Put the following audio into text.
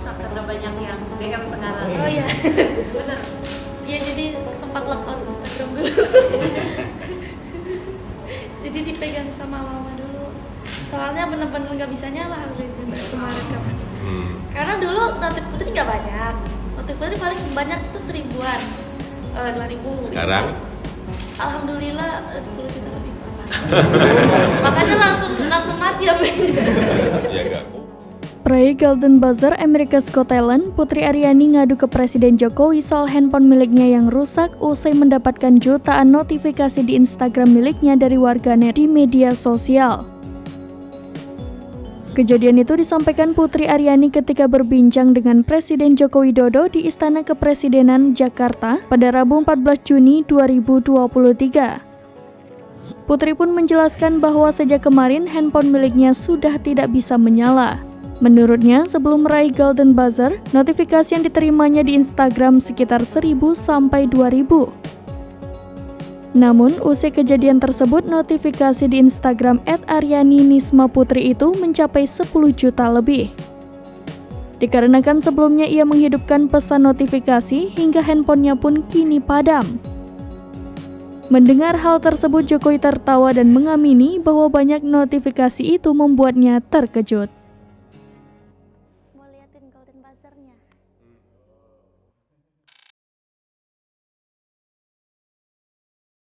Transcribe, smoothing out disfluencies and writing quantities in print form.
rusak karena banyak yang DM sekarang. Oh iya. Bener. Iya, jadi sempat lockout Instagram dulu. Jadi dipegang sama mama dulu. Soalnya bener-bener nggak bisa nyala gitu kemarin. Karena dulu notif putri nggak banyak. Notif putri paling banyak itu 1000-an, 2000. Sekarang? Alhamdulillah 10 juta lebih. Makanya langsung mati ya. Jaga. Peraih Golden Buzzer America's Got Talent, Putri Aryani ngadu ke Presiden Jokowi soal handphone miliknya yang rusak usai mendapatkan jutaan notifikasi di Instagram miliknya dari warganet di media sosial. Kejadian itu disampaikan Putri Aryani ketika berbincang dengan Presiden Joko Widodo di Istana Kepresidenan Jakarta pada Rabu 14 Juni 2023. Putri pun menjelaskan bahwa sejak kemarin handphone miliknya sudah tidak bisa menyala. Menurutnya, sebelum meraih Golden Buzzer, notifikasi yang diterimanya di Instagram sekitar 1000 sampai 2000. Namun, usai kejadian tersebut, notifikasi di Instagram @aryani_nisma_putri itu mencapai 10 juta lebih. Dikarenakan sebelumnya ia menghidupkan pesan notifikasi hingga handphonenya pun kini padam. Mendengar hal tersebut, Jokowi tertawa dan mengamini bahwa banyak notifikasi itu membuatnya terkejut.